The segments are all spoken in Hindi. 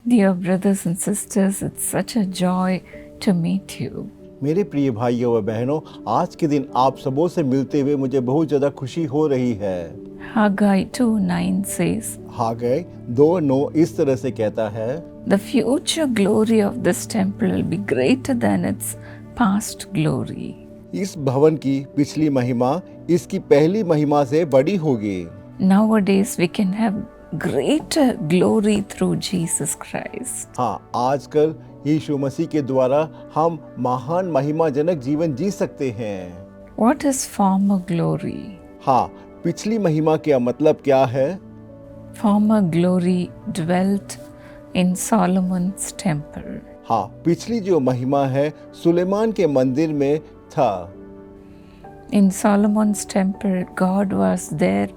Dear brothers and sisters, it's such a joy to meet you. मेरे प्रिय भाइयों व बहनों, आज के दिन आप सबों से मिलते हुए मुझे बहुत ज़्यादा खुशी हो रही है। Haggai 2:9 says, हागै 2:9 इस तरह से कहता है, The future glory of this temple will be greater than its past glory. इस भवन की पिछली महिमा इसकी पहली महिमा से बड़ी होगी। Nowadays we can have greater glory through Jesus Christ. हाँ, आजकल यीशु मसीह के द्वारा हम महान महिमाजनक जीवन जी सकते हैं। What is former glory? हाँ, पिछली महिमा का मतलब क्या है? Former glory dwelt in Solomon's temple. हाँ, पिछली जो महिमा है सुलेमान के मंदिर में था। In Solomon's temple, God was there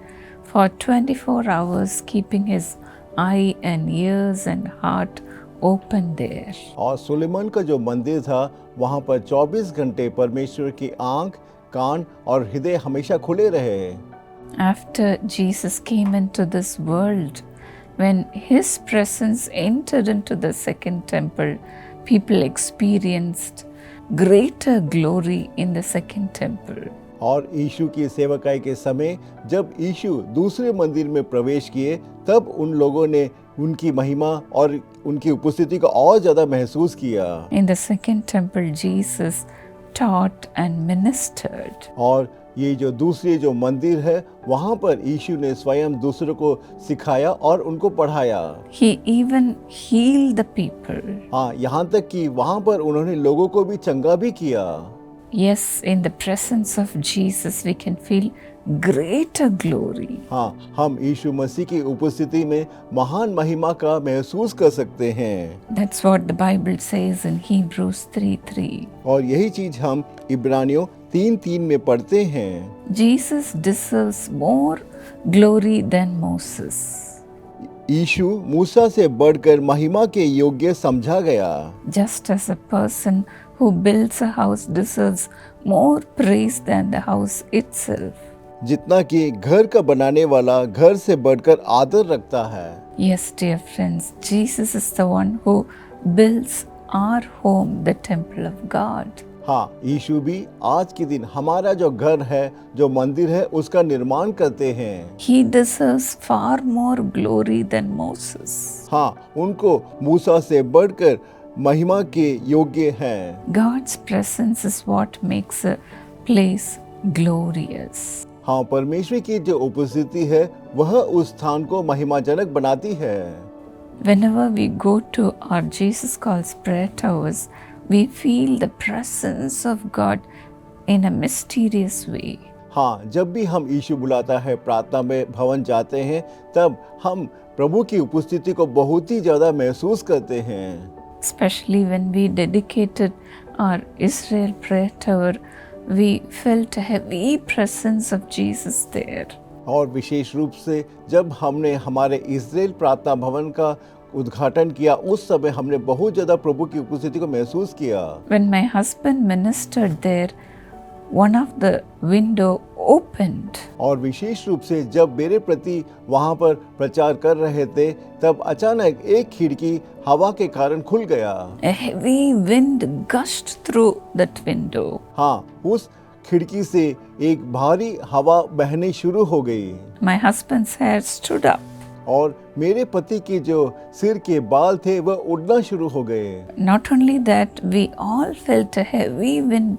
for 24 hours, keeping his eye and ears and heart open there. और सुलेमान का जो मंदिर था वहाँ पर 24 घंटे परमेश्वर की आंख, कान और हृदय हमेशा खुले रहे। After Jesus came into this world, when his presence entered into the second temple, people experienced greater glory in the second temple. और यीशु की सेवकाई के समय जब यीशु दूसरे मंदिर में प्रवेश किए तब उन लोगों ने उनकी महिमा और उनकी उपस्थिति को और ज़्यादा महसूस किया। In the second temple, Jesus taught and ministered. और ये जो दूसरे जो मंदिर है वहाँ पर यीशु ने स्वयं दूसरों को सिखाया और उनको पढ़ाया। He even healed the people. हाँ, यहाँ तक कि वहाँ पर उन्होंने लोगों को भी चंगा भी किया। Yes, in the presence of Jesus, we can feel greater glory. हाँ, हम यीशु मसीह की उपस्थिति में महान महिमा का महसूस कर सकते हैं। That's what the Bible says in Hebrews 3:3. और यही चीज हम इब्रानियों 3:3 में पढ़ते हैं। Jesus deserves more glory than Moses. यीशु मूसा से बढ़कर महिमा के योग्य समझा गया। Just as a person who builds a house deserves more praise than the house itself. जितना कि घर का बनाने वाला घर से बढ़कर आदर रखता है। Yes, dear friends, Jesus is the one who builds our home, the temple of God. हाँ, यीशु भी आज के दिन हमारा जो घर है, जो मंदिर है, उसका निर्माण करते हैं। He deserves far more glory than Moses. हाँ, उनको मूसा से बढ़कर महिमा के योग्य हैं। God's presence is what makes a place glorious. हाँ, परमेश्वर की जो उपस्थिति है वह उस स्थान को महिमाजनक बनाती है। Whenever we go to our Jesus Calls prayer towers, we feel the presence of God in a mysterious way. हाँ, जब भी हम यीशु बुलाता है प्रार्थना में भवन जाते हैं तब हम प्रभु की उपस्थिति को बहुत ही ज़्यादा महसूस करते हैं। Especially when we dedicated our Israel prayer tower, we felt a heavy presence of Jesus there. और विशेष रूप से जब हमने हमारे इज़राइल प्रार्थना भवन का उद्घाटन किया उस समय हमने बहुत ज़्यादा प्रभु की उपस्थिति को महसूस किया। When my husband ministered there, one of the window opened. और विशेष रूप से जब मेरे प्रति वहाँ पर प्रचार कर रहे थे तब अचानक एक खिड़की हवा के कारण खुल गया। A heavy wind gushed through that window. हाँ, उस खिड़की से एक भारी हवा बहने शुरू हो गई। My husband's hair stood up. और मेरे पति के जो सिर के बाल थे वह उड़ना शुरू हो गए। Not only that, we all felt a heavy wind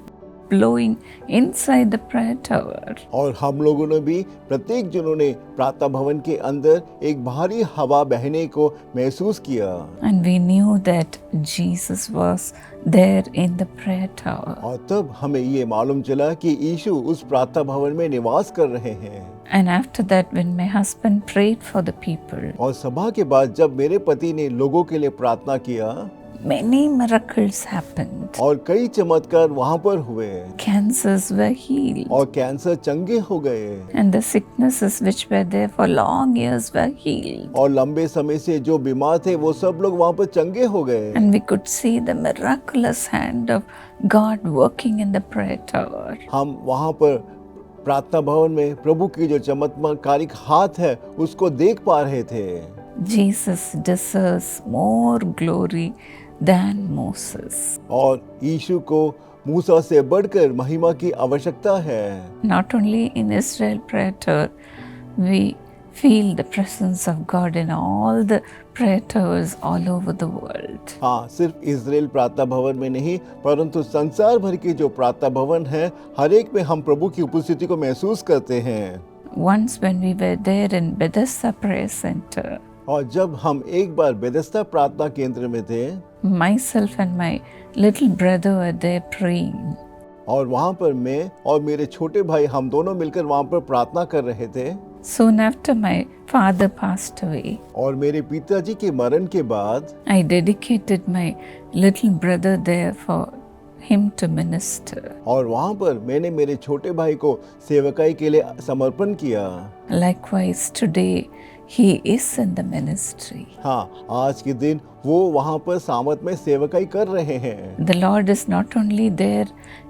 blowing inside the prayer tower. और हम लोगों ने भी प्रत्येक जनों ने प्रार्थना भवन के अंदर एक भारी हवा बहने को महसूस किया। And we knew that Jesus was there in the prayer tower. और तब हमें ये मालूम चला कि यीशु उस प्रार्थना भवन में निवास कर रहे हैं। And after that, when my husband prayed for the people, और सभा के बाद जब मेरे पति ने लोगों के लिए प्रार्थना किया many miracles happened. और कई चमत्कार वहाँ पर हुए। Cancers were healed. और कैंसर चंगे हो गए। And the sicknesses which were there for long years were healed. और लंबे समय से जो बीमार थे वो सब लोग वहाँ पर चंगे हो गए। And we could see the miraculous hand of God working in the prayer tower. हम वहाँ पर प्रार्थना भवन में प्रभु की जो चमत्कारिक हाथ है उसको देख पा रहे थे। Jesus deserves more glory than Moses. और यीशु को मूसा से बढ़कर महिमा की आवश्यकता है। Not only in Israel prayer tower, we feel the presence of God in all the prayer towers all over the world. हाँ, सिर्फ इजराइल प्रार्थना भवन में नहीं, परंतु संसार भर के जो प्रार्थना भवन है, हर एक में हम प्रभु की उपस्थिति को महसूस करते हैं। Once when we were there in Bethesda Prayer Center, और जब हम एक बार बेथेस्दा प्रार्थना केंद्र में थे, myself and my little brother were there praying. और वहाँ पर मैं और मेरे छोटे भाई हम दोनों मिलकर वहाँ पर प्रार्थना कर रहे थे। Soon after my father passed away, और मेरे पिताजी के मरण के बाद I dedicated my little brother there for him to minister. और वहाँ पर मैंने मेरे छोटे भाई को सेवकाई के लिए समर्पण किया। Likewise, today he is in the ministry. हाँ, आज के दिन वो वहाँ पर सामत में सेवकाई कर रहे हैं। The Lord is not only there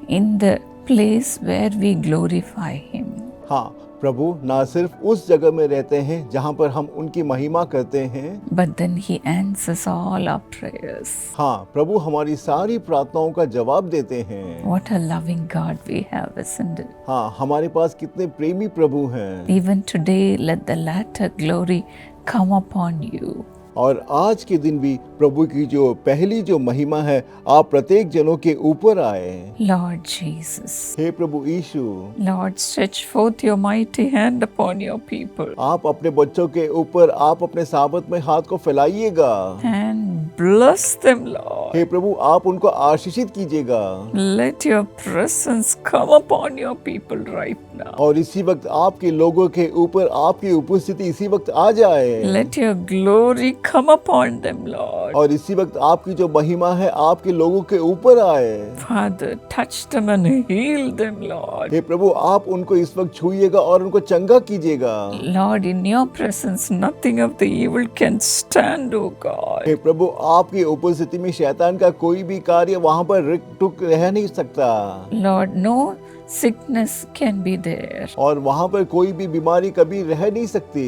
in the place where we glorify him, हाँ, प्रभु ना सिर्फ उस जगह में रहते हैं जहाँ पर हम उनकी महिमा करते हैं, but then he answers all our prayers. हाँ, प्रभु हमारी सारी प्रार्थनाओं का जवाब देते हैं। What a loving God we have, isn't it? हाँ, हमारे पास कितने प्रेमी प्रभु हैं। Even today, let the latter glory come upon you. और आज के दिन भी प्रभु की जो पहली जो महिमा है, आप प्रत्येक जनों के ऊपर आए। Lord Jesus, hey Prabhu Yeshu, Lord, stretch forth your mighty hand upon your people आप अपने बच्चों के ऊपर आप अपने साबत में हाथ को फैलाइएगा। and bless them, Lord. हे प्रभु, आप उनको आशीषित कीजिएगा। Let your presence come upon your people right now. और इसी वक्त आपके लोगों के ऊपर आपकी उपस्थिति इसी वक्त आ जाए। Let your glory come upon them, Lord. और इसी वक्त आपकी जो महिमा है आपके लोगों के ऊपर आए। Father, touch them and heal them, Lord. हे प्रभु, आप उनको इस वक्त छूइएगा और उनको चंगा कीजिएगा। Lord, in your presence, nothing of the evil can stand, O God. हे प्रभु, आपकी उपस्थिति में शैतान का कोई भी कार्य वहाँ पर टुक रह नहीं सकता। Lord, no sickness can be there. और वहाँ पर कोई भी बीमारी कभी रह नहीं सकती।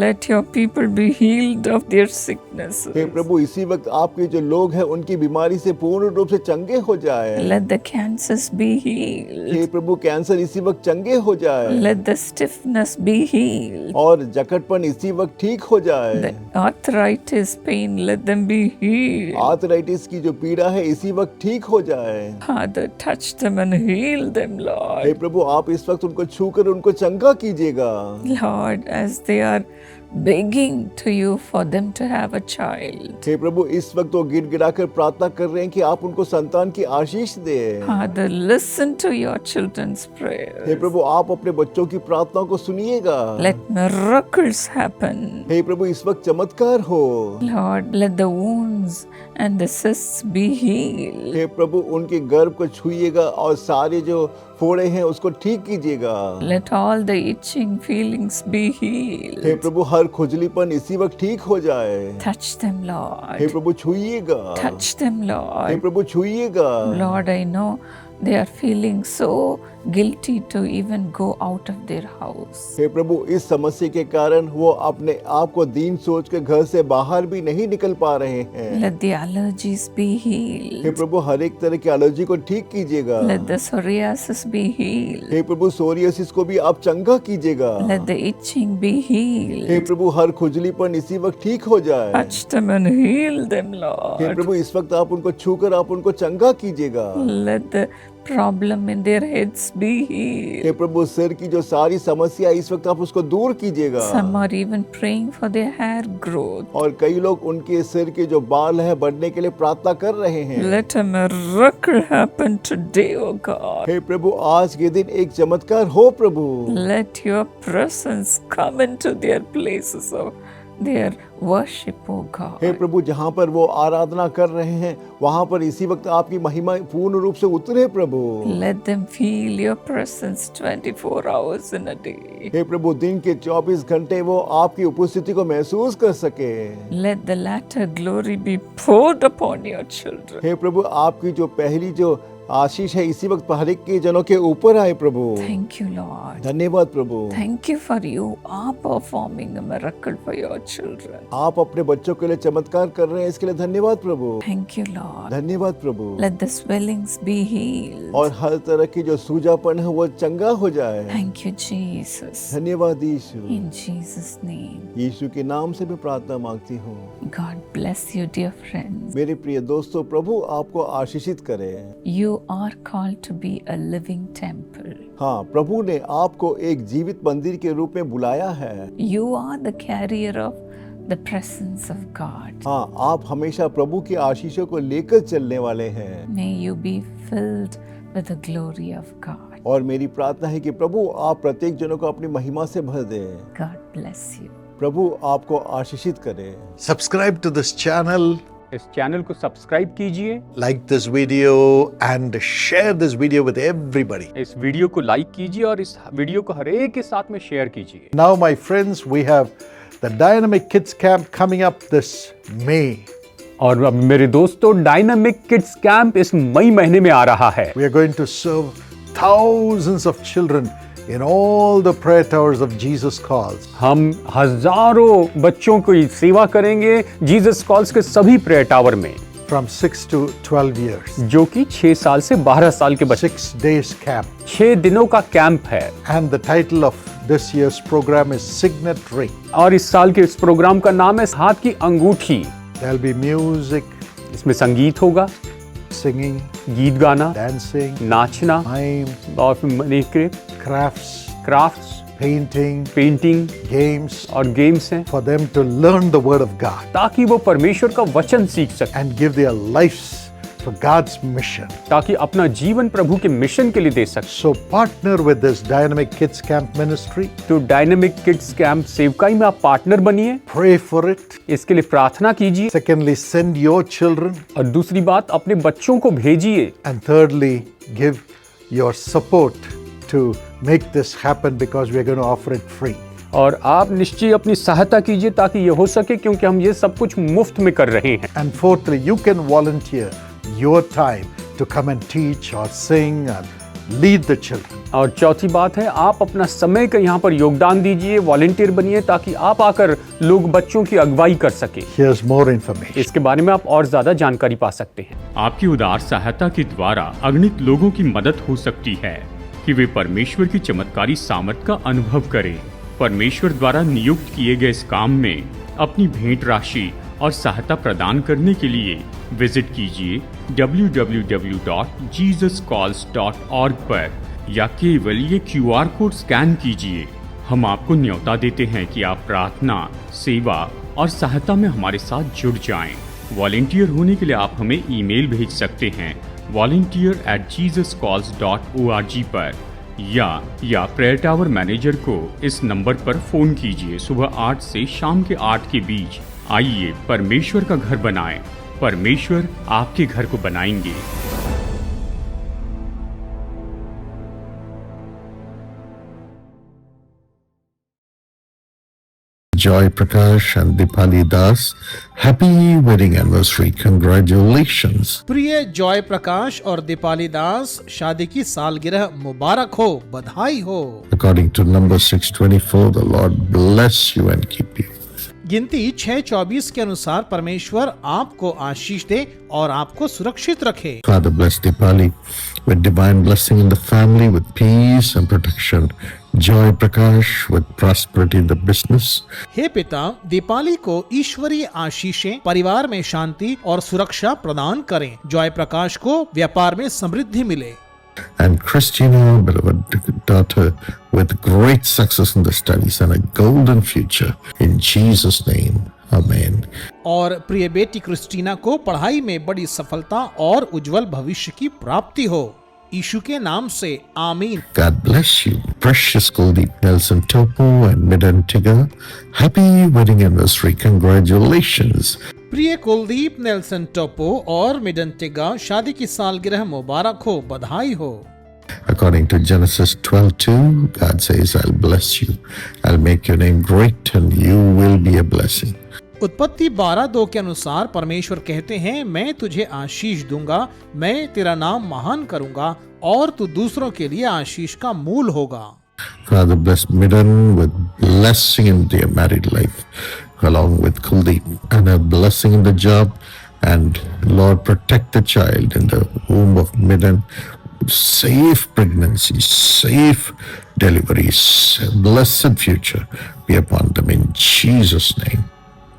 Let your people be healed of their sicknesses. हे प्रभु, इसी वक्त आपके जो लोग हैं उनकी बीमारी से पूर्ण रूप से चंगे हो जाए। Let the cancers be healed. हे प्रभु, कैंसर इसी वक्त चंगे हो जाए। Let the stiffness be healed. और जकड़पन इसी वक्त ठीक हो जाए। The arthritis pain, let them be healed. Arthritis की जो पीड़ा है इसी वक्त ठीक हो जाए। Father, touch them and heal them, hey Lord. प्रभु, आप इस वक्त उनको छूकर उनको चंगा कीजिएगा। Lord, as they are begging to you for them to have a child. हे प्रभु, इस वक्त वो गिड़गिड़ाकर प्रार्थना कर रहे हैं कि आप उनको संतान की आशीष दे। Father, listen to your children's hey prayers. प्रभु, आप अपने बच्चों की प्रार्थना को सुनिएगा। Let miracles happen. हे प्रभु, इस वक्त चमत्कार हो। Lord, let the wounds and the cysts be healed. हे प्रभु, उनके गर्भ को छुइएगा और सारे जो फोड़े हैं उसको ठीक कीजिएगा। Let all the itching feelings be hey healed. प्रभु, हर खुजलीपन इसी वक्त ठीक हो जाए। Touch them, hey Lord. Prabhu, छुइएगा। Touch them, hey Lord. Prabhu, छुइएगा। Lord, I know they are feeling so guilty to even go out of their house. हे प्रभु, इस समस्या के कारण वो अपने आप को दीन सोच के घर से बाहर भी नहीं निकल पा रहे हैं। Let the allergies be hey healed. प्रभु, हर एक तरह की एलर्जी को ठीक कीजिएगा। Let the psoriasis be healed. हे प्रभु, सोरियासिस को भी आप चंगा कीजिएगा। Let the itching be hey healed. प्रभु, हर खुजलीपन इसी वक्त ठीक हो जाए। Touch them and heal them, hey Lord. प्रभु, इस वक्त आप उनको छूकर आप उनको चंगा कीजिएगा। Let the problem in their heads be hey healed. प्रभु, सिर की जो सारी समस्या इस वक्त आप उसको दूर कीजिएगा। Some are even praying for their hair growth. और कई लोग उनके सिर के जो बाल हैं बढ़ने के लिए प्रार्थना कर रहे हैं। Let a miracle happen today, O God. हे प्रभु, आज के दिन एक चमत्कार हो प्रभु। Let your presence come into their places of their worship, O hey God. प्रभु, जहाँ पर वो आराधना कर रहे हैं वहाँ पर इसी वक्त आपकी महिमा पूर्ण रूप से उतरे प्रभु। Let them feel your presence 24 hours in a day. हे प्रभु, दिन के 24 घंटे वो आपकी उपस्थिति को महसूस कर सके। Let the latter glory be poured upon your children. हे प्रभु, आपकी जो पहली जो आशीष है इसी वक्त हर एक के जनों के ऊपर आए प्रभु। Thank you, Lord. धन्यवाद प्रभु। Thank you for you are performing a miracle for your children. आप अपने बच्चों के लिए चमत्कार कर रहे हैं, इसके लिए धन्यवाद प्रभु। Thank you, Lord. धन्यवाद प्रभु। Let the swellings be healed. और हर तरह की जो सूजापन है वो चंगा हो जाए। Thank you, Jesus. धन्यवाद यीशु। In Jesus' name. यीशु के नाम से मैं प्रार्थना मांगती हूँ। God bless you, dear friends. मेरे प्रिय दोस्तों, प्रभु आपको आशीषित करे। You are called to be a living temple. हाँ, प्रभु ने आपको एक जीवित मंदिर के रूप में बुलाया है। You are the carrier of the presence of God. हाँ, आप हमेशा प्रभु की आशीषों को लेकर चलने वाले हैं। May you be filled with the glory of God. और मेरी प्रार्थना है कि प्रभु आप प्रत्येक जनों को अपनी महिमा से भर दें। God bless you. प्रभु आपको आशीषित करे। Subscribe to this channel, इस चैनल को सब्सक्राइब कीजिए, like this video and share this video with everybody. इस वीडियो को लाइक कीजिए और इस वीडियो को हर एक के साथ में शेयर कीजिए। Now my friends, we have the Dynamic Kids Camp coming up this May. और अब मेरे दोस्तों, डायनामिक किड्स कैंप इस मई महीने में आ रहा है। We are going to serve thousands of children in all the prayer towers of Jesus Calls. हम हजारों बच्चों की सेवा करेंगे जीसस कॉल्स के सभी प्रेयर टावर में, From 6 to 12 years. जो कि 6 साल से 12 साल के बच्चे। 6 days camp. 6 दिनों का कैंप है। And the title of this year's program is Signet Ring. और इस साल के इस प्रोग्राम का नाम है हाथ की अंगूठी। There'll be music, इसमें संगीत होगा, singing, गीत गाना, dancing, नाचना mime, और money crafts, crafts, painting, painting games और गेम्स हैं, for them to learn the Word of God ताकि वो परमेश्वर का वचन सीख सके, and give their lives for God's mission. ताकि अपना जीवन प्रभु के मिशन के लिए दे सके। So partner with this Dynamic Kids Camp ministry. तो डायनामिक किड्स कैंप सेवकाई में आप पार्टनर बनिए, Pray for it. इसके लिए प्रार्थना कीजिए। Secondly, send your children. और दूसरी बात, अपने बच्चों को भेजिए। And thirdly, give your support to make this happen because we're going to offer it free. और आप निश्चय अपनी सहायता कीजिए ताकि ये हो सके, क्योंकि हम ये सब कुछ मुफ्त में कर रहे हैं। And fourthly, you can volunteer your time to come and teach or sing and lead the children. और चौथी बात है, आप अपना समय का यहाँ पर योगदान दीजिए, वॉलंटियर बनिए, ताकि आप आकर लोग बच्चों की अगुवाई कर सके। Here's more information. इसके बारे में आप और ज्यादा जानकारी पा सकते हैं। आपकी उदार सहायता के द्वारा अगणित लोगों की मदद हो सकती है कि वे परमेश्वर की चमत्कारी सामर्थ का अनुभव करें। परमेश्वर द्वारा नियुक्त किए गए इस काम में अपनी भेंट राशि और सहायता प्रदान करने के लिए विजिट कीजिए www.jesuscalls.org पर, या केवल ये QR कोड स्कैन कीजिए। हम आपको न्योता देते हैं कि आप प्रार्थना, सेवा और सहायता में हमारे साथ जुड़ जाएं। वॉलंटियर होने के लिए आप हमें ईमेल भेज सकते हैं volunteer@jesuscalls.org पर, या प्रेयर टावर मैनेजर को इस नंबर पर फोन कीजिए सुबह 8 से शाम के 8 के बीच। आइए परमेश्वर का घर बनाएं। परमेश्वर आपके घर को बनाएंगे। Joy Prakash and Dipali Das, happy wedding anniversary. Congratulations. प्रिय जॉय प्रकाश और दीपाली दास, शादी की सालगिरह मुबारक हो, बधाई हो। According to Numbers 6:24, the Lord bless you and keep you. गिनती 6:24 के अनुसार परमेश्वर आपको आशीष दे और आपको सुरक्षित रखे। Father, bless Dipali with divine blessing in the family, with peace and protection. Joy Prakash with prosperity in the business. हे पिता, दीपाली को ईश्वरीय आशीषें, परिवार में शांति और सुरक्षा प्रदान करें। जॉय प्रकाश को व्यापार में समृद्धि मिले। And Christina, beloved daughter, with great success in the studies and a golden future. In Jesus' name, Amen. और प्रिय बेटी क्रिस्टीना को पढ़ाई में बड़ी सफलता और उज्जवल भविष्य की प्राप्ति हो, यीशु के नाम से आमीन। God bless you. Precious Kuldeep Nelson Topo and Midantiga, happy wedding anniversary. Congratulations. प्रिय कुलदीप नेल्सन टोपो और मिडंटिगा, शादी की सालगिरह मुबारक हो, बधाई हो। According to Genesis 12:2, God says, I'll bless you. I'll make your name great and you will be a blessing. उत्पत्ति 12:2 के अनुसार परमेश्वर कहते हैं, मैं तुझे आशीष दूंगा, मैं तेरा नाम महान करूंगा और तू दूसरों के लिए आशीष का मूल होगा। Father, bless Midden with blessing in their married life, along with Kuldeep, and a blessing in the job. And Lord, protect the child in the womb of Midden. Safe pregnancy, safe deliveries, blessed future be upon them in Jesus' name.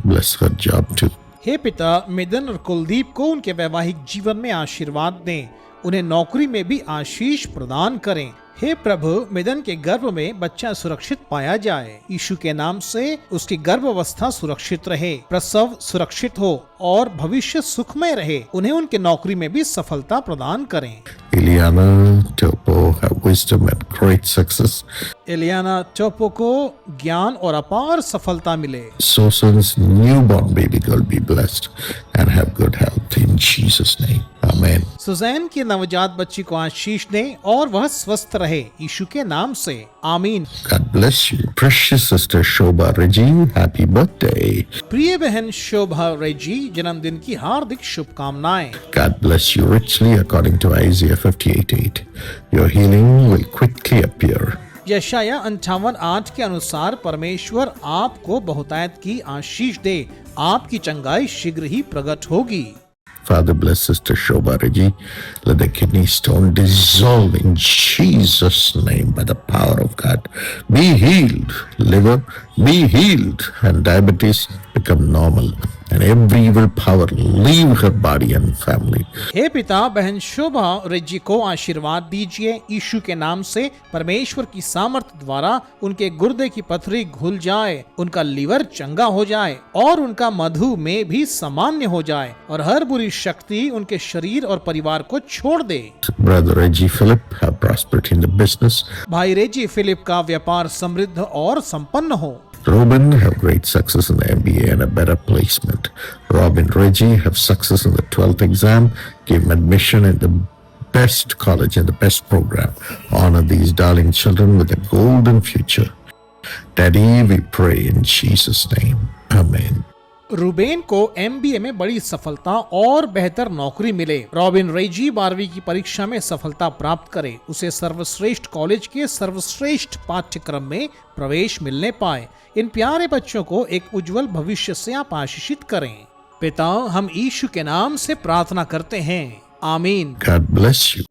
Bless her job too. हे पिता, मिदन और कुलदीप को उनके वैवाहिक जीवन में आशीर्वाद दें, उन्हें नौकरी में भी आशीष प्रदान करें। हे प्रभु, मिदन के गर्भ में बच्चा सुरक्षित पाया जाए, यीशु के नाम से उसकी गर्भावस्था सुरक्षित रहे, प्रसव सुरक्षित हो और भविष्य सुखमय रहे। उन्हें उनके नौकरी में भी सफलता प्रदान करें। Ileana Topo have wisdom and great success. एलियाना टोपो को ज्ञान और अपार सफलता मिले। Susan's newborn baby girl be blessed and have good health in Jesus' name. Amen. Suzanne की नवजात बच्ची को आशीष दें और वह स्वस्थ रहे, यीशु के नाम से। आमीन। God bless you. Precious sister Shobha Reggie, happy birthday. प्रिय बहन शोभा रेजी, जन्मदिन की हार्दिक शुभकामनाएं। God bless you richly according to Isaiah 58:8. Your healing will quickly appear. यशाया 58:8 के अनुसार परमेश्वर आपको बहुतायत की आशीष दे, आपकी चंगाई शीघ्र ही प्रकट होगी। Father, bless Sister Shobha Reggie. Let the kidney stone dissolve in Jesus' name by the power of God. Be healed, liver, be healed, and diabetes become normal. And every evil power leave her body and family. हे पिता, बहन शोभा रेजी को आशीर्वाद दीजिए, यीशु के नाम से परमेश्वर की सामर्थ्य द्वारा उनके गुर्दे की पथरी घुल जाए, उनका लीवर चंगा हो जाए और उनका मधुमेह भी सामान्य हो जाए और हर बुरी शक्ति उनके शरीर और परिवार को छोड़ दे। Brother Reggie Philip have prospered in the business. भाई रेजी फिलिप का व्यापार समृद्ध और संपन्न हो। Robin have great success in the MBA and a better placement. Robin Reggie have success in the 12th exam, give admission in the best college and the best program. Honor these darling children with a golden future. Daddy, we pray in Jesus' name. Amen. Reuben को MBA में बड़ी सफलता और बेहतर नौकरी मिले। रॉबिन रेजी 12वीं की परीक्षा में सफलता प्राप्त करे, उसे सर्वश्रेष्ठ कॉलेज के सर्वश्रेष्ठ पाठ्यक्रम में प्रवेश मिलने पाए। इन प्यारे बच्चों को एक उज्जवल भविष्य से आप आशीषित करें। पिता, हम यीशु के नाम से प्रार्थना करते हैं। आमीन। God bless you.